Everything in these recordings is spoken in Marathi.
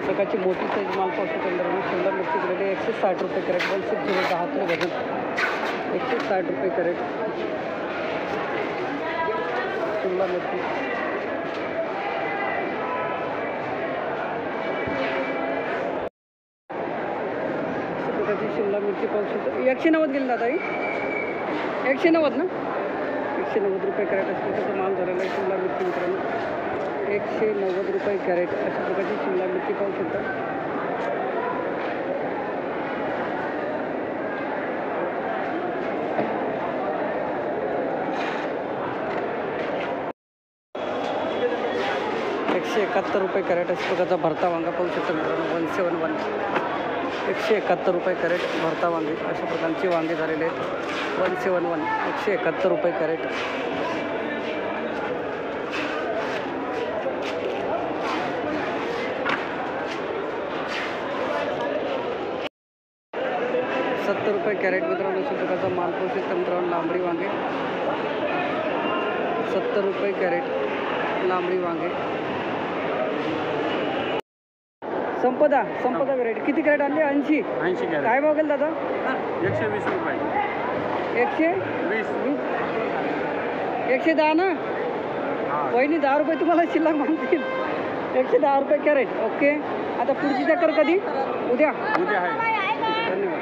प्रकारची मोठी साईज माल पाहू शकतो मित्रांनो. शिमला मिरची ग्रेड 160 रुपये कॅरेट. 160 10 किलो वजन 160 रुपये कॅरेट शिमला मिरची. प्रकारची शिमला मिरची पाहू शकतो. 190 गेली दादा ही 190 ना. 190 रुपये कॅरेट अशा प्रकारचा माल झालेला आहे शिमला मिरची मित्रांनो. 190 रुपये कॅरेट अशा प्रकारची शिमला मिरची पाहू शकता. ₹171 कॅरेट अशा प्रकारचा भरता वांगा पाहू शकता मित्रांनो. 171 171 रुपये कॅरेट भरता वांगे अशा प्रकारचे वांगे झालेले आहेत. 171 171 रुपये कॅरेट. ₹70 कॅरेट मित्रांनो अशा प्रकारचा माल पाहू शकता मित्रांनो. लांबडी वांगे 70 रुपये कॅरेट लांबडी वांगे. संपदा व्हेरायटी किती कॅरेट आणले? 80 कॅरेट. काय भाव गेला दादा? 120 रुपये. 120 110 ना. वहिनी 10 रुपये तुम्हाला शिल्लक मागतील. 110 रुपये कॅरेट. ओके. आता पुढची चक्कर कधी? उद्या आहे. धन्यवाद.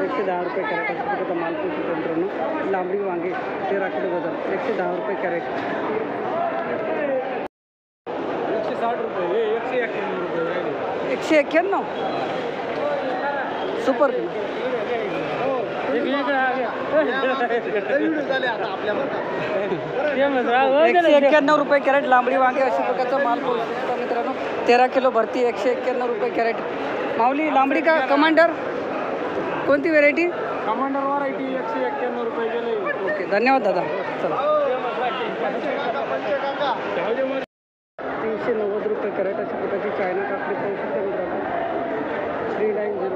110 रुपये कॅरेट अशा प्रकारचा माल पाहू शकतो मित्रांनो. लांबडी वांगे 13 किलो वजन 110 रुपये कॅरेट. 160 रुपये. 191 रुपये. 191 सुपर. 191 रुपये कॅरेट लांबडी वांगे अशा प्रकारचा माल पाहू शकता मित्रांनो. 13 किलो भरती 191 रुपये कॅरेट. माऊली लांबडी का कमांडर? कोणती व्हेरायटी? कमांडर व्हरायटी 191 रुपये गेले. ओके धन्यवाद दादा. चला 390 रुपये कॅरेट अशा प्रकारची चायना काकडी पाहू शकता मित्रांनो. 390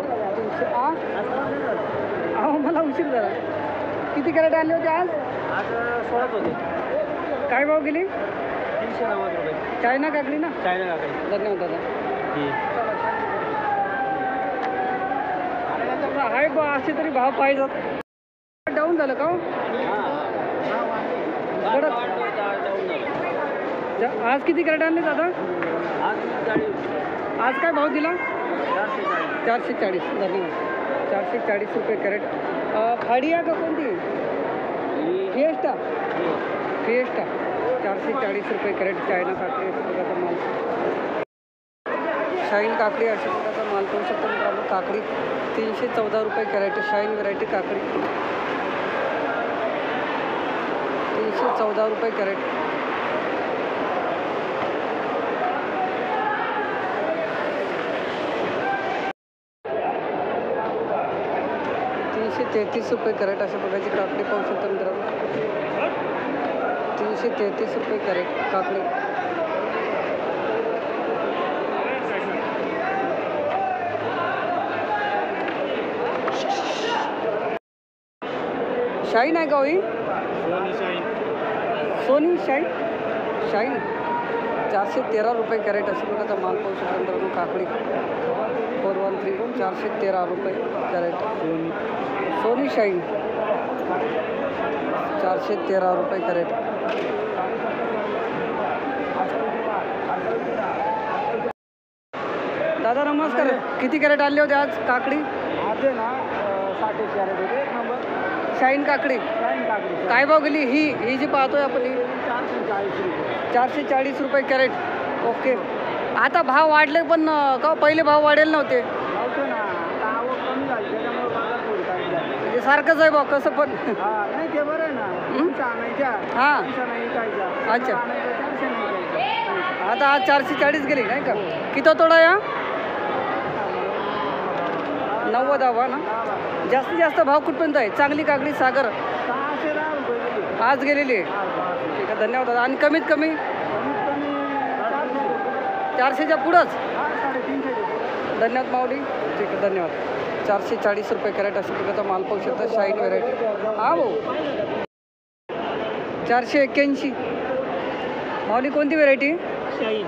अहो मला उशीर झाला. किती कॅरेट आणले होते आज? 16 होते. काय भाव गेली? 390 रुपये. चायना काकडी ना. चायना काकडी. धन्यवाद दादा. हाय बा असे तरी भाव पाहिजेत. डाऊन झालं का? आज किती कॅरेट आणले दादा? आज काय भाव दिला? 440. धन्यवाद. 440 रुपये कॅरेट. फाडिया का कोणती? फिएस्टा 440 रुपये कॅरेट. चायना काकडी अशा प्रकारचा माल. शाईन काकडी अशा प्रकारचा माल पाहू शकतो मित्रांनो. काकडी 314 रुपये कॅरेट. शाईन व्हरायटी काकडी 314 रुपये कॅरेट. ₹333 कॅरेट अशा प्रकारची काकडी पाहू शकतो मित्रांनो. 333 रुपये कॅरेट काकडी. शाईन आहे का होई? सोनी शाईन 413 रुपये कॅरेट अशा प्रकारचा माल पाहू शकतो मित्रांनो. काकडी 413 413 रुपये कॅरेट. सोनी शाईन 413 रुपये कॅरेट. दादा नमस्कार. किती कॅरेट आणले होते आज काकडी? आज ना 60 कॅरेट होते. एक नंबर शाईन काकडी. काय भाव गेली ही जी पाहतोय आपण? 440 रुपये कॅरेट. ओके. आता भाव वाढले पण का पहिले भाव वाढेल नव्हते? म्हणजे सारखंच आहे भाऊ कसं पण. नाही ते बरं आहे ना. हां अच्छा. आता आज 440 गेली नाही का? किती तोडा या? 90 हवा ना. जास्तीत जास्त भाव कुठपर्यंत आहे? चांगली काकडी सागर आज गेलेली आहे. ठीक आहे धन्यवाद दादा. आणि कमीत कमी 400च्या पुढंच. धन्यवाद माऊली. ठीक आहे धन्यवाद. 440 रुपये कॅरेट अशा प्रकारचा माल पाहू शकता. Shine variety. हा भाऊ 481. माऊली कोणती व्हरायटी? शाईन.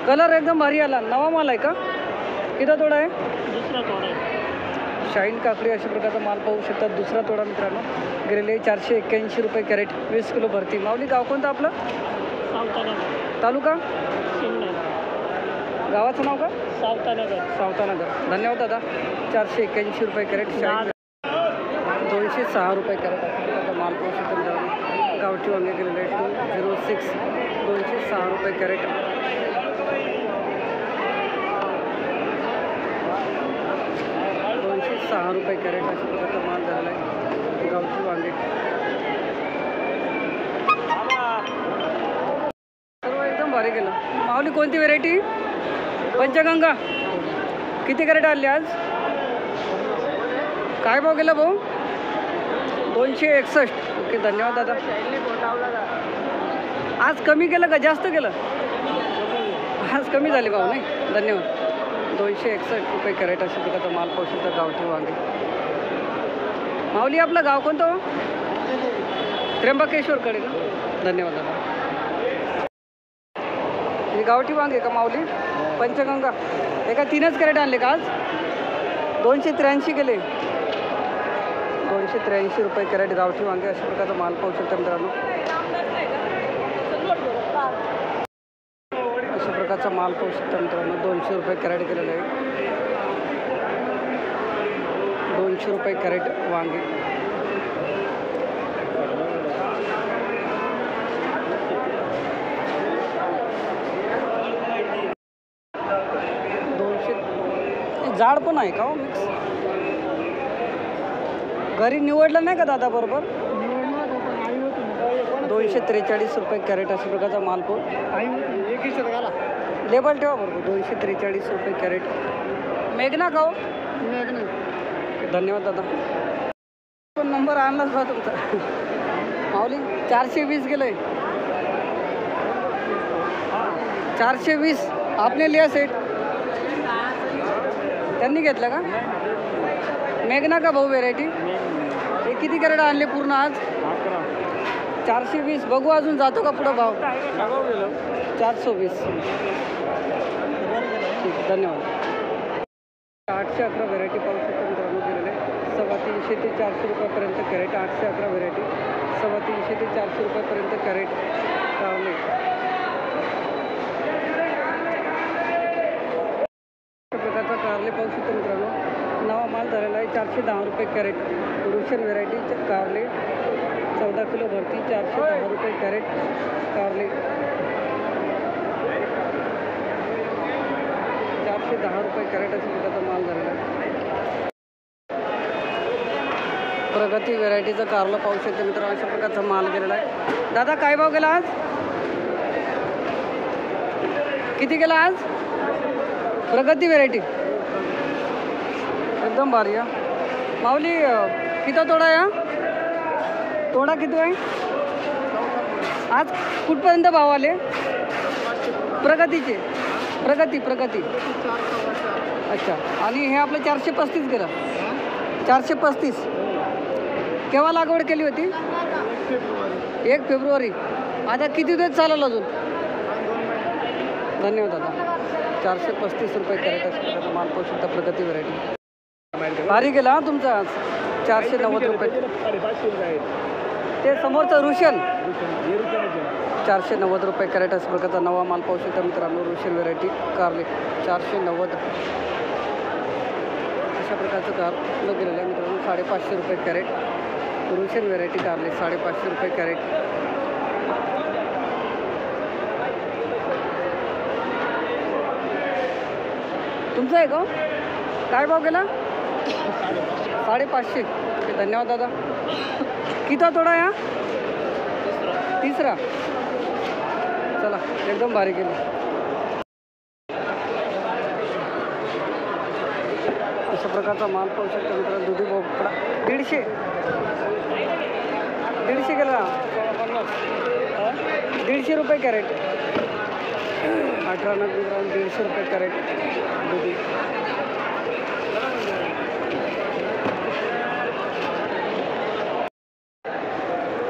कलर एकदम भारी आला. नवा माल आहे का? किती तोडा आहे? दुसरा तोडा आहे. शाईन काकडी अशा प्रकारचा माल पाहू शकतात. दुसरा तोडा मित्रांनो गेलेले 481 रुपये कॅरेट, 20 किलो भरती. माऊली गाव कोणतं आपलं? सावतानगर. तालुका? शिमला. गावाचं नाव का? सावतानगर. सावतानगर. धन्यवाद दादा. 481 रुपये कॅरेट शाईन. 206 रुपये कॅरेट अशा प्रकारचा माल पाहू शकतो मित्रांनो. गावठी वांगे गेलेले 206, 206 रुपये कॅरेट. 206 रुपये कॅरेट अशा प्रकारचा माल झालेला आहे. गावठी वांगे सर्व एकदम भारी गेलं. माऊली कोणती व्हेरायटी? पंचगंगा. किती कॅरेट आणली आज? काय भाव गेला भाऊ? 261. ओके धन्यवाद दादा. आज कमी केलं का जास्त केलं? आज कमी झाले भाऊ नाही. धन्यवाद. 261 रुपये कॅरेट अशा प्रकारचा माल पाहू शकता गावठी वांगे. माऊली आपलं गाव कोणतं हो? त्र्यंबकेश्वरकडे ना. धन्यवाद दादा. हे गावठी वांगे का माऊली? पंचगंगा. एका 3च कॅरेट आणले का आज? 283 गेले. 283 रुपये कॅरेट गावठी वांगे अशा प्रकारचा माल पाहू शकता मित्रांनो. अशा प्रकारचा माल पाहू शकता मित्रांनो. 200 रुपये कॅरेट गेलेलं आहे. 200 रुपये कॅरेट वांगे. जाड पण आहे का हो मिक्स? घरी निवडलं नाही का दादा बरोबर? 243 रुपये कॅरेट अशा प्रकारचा माल पण. लेबल ठेवा बरोबर. 243 रुपये कॅरेट. मेघना का हो? धन्यवाद दादा. पण नंबर आणलाच बा तुमचा. माऊली 420 गेलं आहे. 420 आपने लिया सेट. त्यांनी घेतलं का? मेघना का भाऊ व्हेरायटी? हे किती कॅरेट आणले पूर्ण आज? 420. बघू अजून जातो का पुढं भाव? 420. ठीक धन्यवाद. 811 व्हेरायटी पाहू शकतो मित्रांनो गेलेले. 350 ते 400 रुपयापर्यंत कॅरेट. 811 व्हेरायटी 350 ते 400 रुपयापर्यंत कॅरेट. कावले प्रकारचा कारले पाहू शकतो मित्रांनो. नवा माल झालेला आहे. 410 रुपये कॅरेट. रुशियन व्हेरायटी कारले 14 किलो भरती. 410 रुपये कॅरेट कारले. 410 रुपये कॅरेट अशा प्रकारचा माल झालेला आहे. प्रगती व्हेरायटीचं कारलं पाहू शकतो मित्रांनो. अशा प्रकारचा माल गेलेला आहे. दादा काय भाव गेला आज? किती गेला आज? प्रगती व्हेरायटी एकदम भारी आहे. माऊली किती तोडा आहे? तोडा किती आहे आज? कुठपर्यंत भाव आले? प्रगतीचे? प्रगती. अच्छा. आणि हे आपलं 435 गेलं. 435. केव्हा लागवड केली होती? 1 फेब्रुवारी. आता किती दिवस चालेल अजून? धन्यवाद दादा. 435 रुपये कॅरेट असं माल पाहू शकता. प्रगती व्हेरायटी भारी गेला हा तुमचा आज. 490 रुपये. ते समोरचं रुशियन 490 रुपये कॅरेट असं प्रकारचा नवा माल पाहू शकता मित्रांनो. रुशियन व्हेरायटी कारले 490 अशा प्रकारचं कारलं गेलेलं आहे मित्रांनो. 550 रुपये कॅरेट. रुशियन व्हेरायटी कारले 550 रुपये कॅरेट. तुमचं आहे का? काय भाव गेला? 550. धन्यवाद दादा. किती तोडा या? तिसरा. चला एकदम भारी केली. अशा प्रकारचा माल पाहू शकतो मित्रांनो. दुधी भोपळा 150 गेला. 150 रुपये कॅरेट. 18 नग मित्रांनो. 150 रुपये कॅरेट दुधी.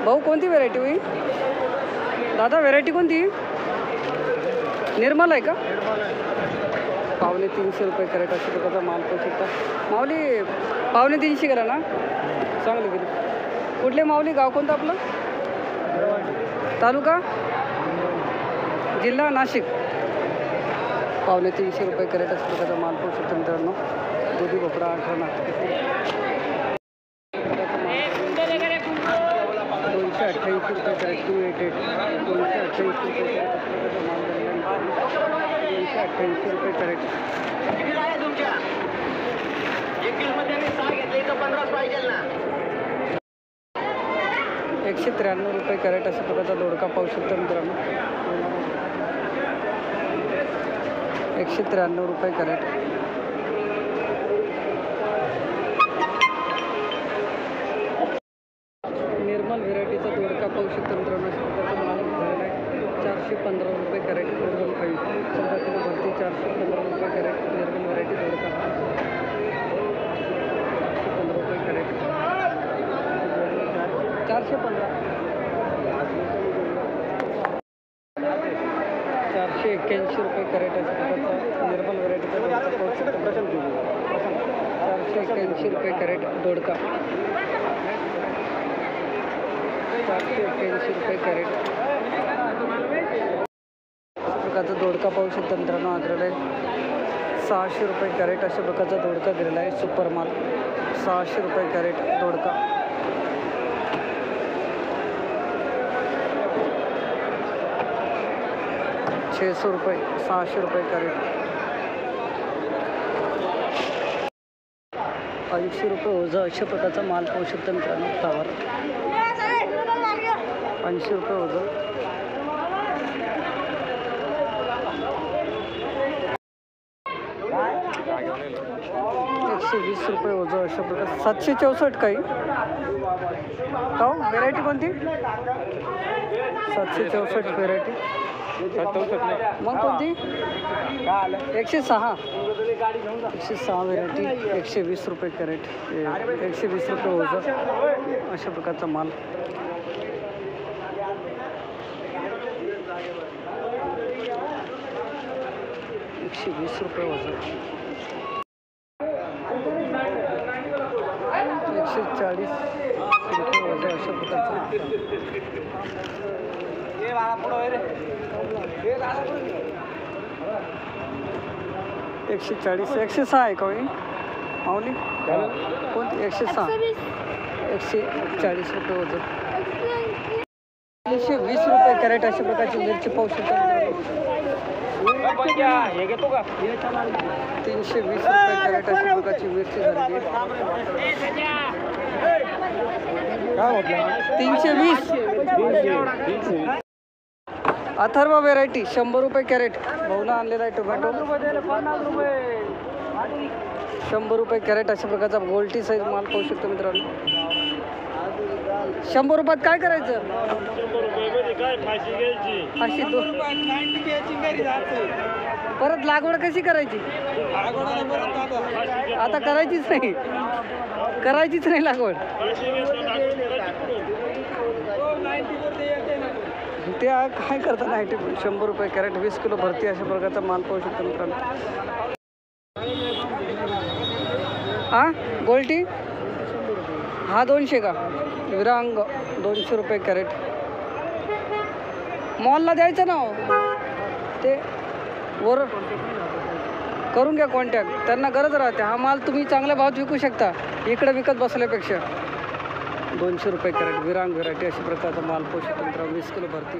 भाऊ कोणती व्हेरायटी होई? दादा व्हेरायटी कोणती? निर्मल आहे का? 350 रुपये कॅरेट अशा प्रकारचा माल पाहू शकता. माऊली 350 गेला ना, चांगली गेली. कुठले माऊली, गाव कोणतं आपलं, तालुका जिल्हा नाशिक. 350 रुपये कॅरेट अशा प्रकारचा माल पाहू शकता मित्रांनो. दुधी भोपळा 18 ना, 228 रुपये कॅरेट, 288 228 रुपये कॅरेट माल झालेला आहे. 288 रुपये कॅरेट. 193 रुपये कॅरेट अशा प्रकारचा दोडका पाहू शकता मित्रांनो. 193 रुपये कॅरेट. निर्मल व्हेरायटीचा दोडका पाहू शकता मित्रांनो. अशा प्रकारचा माल झालेला आहे. 415 रुपये कॅरेट. निर्मल काही 14 किलो भरती 415 रुपये कॅरेट. निर्मल व्हेरायटी दोडका 415 रुपये कॅरेट. 415 481 रुपये कॅरेट अशा प्रकारचा निर्मल व्हेरायटीचा दोडका पाहू शकता. 481 रुपये कॅरेट दोडका. 481 रुपये कॅरेट अशा प्रकारचा दोडका पाहू शकता मित्रांनो. आग्रला 600 रुपये कॅरेट अशा प्रकारचा दोडका दिलेला आहे. सुपर माल 600 रुपये कॅरेट दोडका. 600 रुपये 600 रुपये कॅरेट. 80 रुपये ओझं अशा प्रकारचा माल पाहू शकता मित्रांनो. फ्लावर 80 रुपये ओझं. 120 रुपये ओझं अशा प्रकार. 764 काही का व्हेरायटी कोणती? 764 व्हेरायटी. मग कोणती? 106 व्हेरायटी. 120 रुपये कॅरेट. 120 रुपये ओझं अशा प्रकारचा माल. 120 रुपये ओझं. 140 रुपये ओझं अशा प्रकारचं. 140 106 आहे का माऊली कोणती? 106 140 रुपये ओझं. 320 रुपये कॅरेट अशा प्रकारची मिरची पाहू शकता. 320 रुपये कॅरेट अशा प्रकारची मिरची झालेली आहे. 320. अथर्व व्हेरायटी 100 रुपये कॅरेट. भाऊला आणलेला आहे टोमॅटो 100 रुपये कॅरेट अशा प्रकारचा गोल्टी साईज माल पाहू शकतो मित्रांनो. 100 रुपयात काय करायचं? फाशी परत लागवड कशी करायची? आता करायचीच नाही लागवड. ते काय करतात 100 रुपये कॅरेट. 20 किलो भरती अशा प्रकारचा माल पाहू शकतो मित्रांनो. हा गोल्टी हा 200 का? विरांग 200 रुपये कॅरेट. मॉलला द्यायचं ना ते वर करून घ्या कॉन्टॅक्ट. त्यांना गरज राहते. हा माल तुम्ही चांगल्या भावात विकू शकता इकडे विकत बसल्यापेक्षा. 200 रुपये कॅरेट विरांग व्हेरायटी अशा प्रकारचा माल पाहू शकतो मित्रांनो. 20 किलो भरती.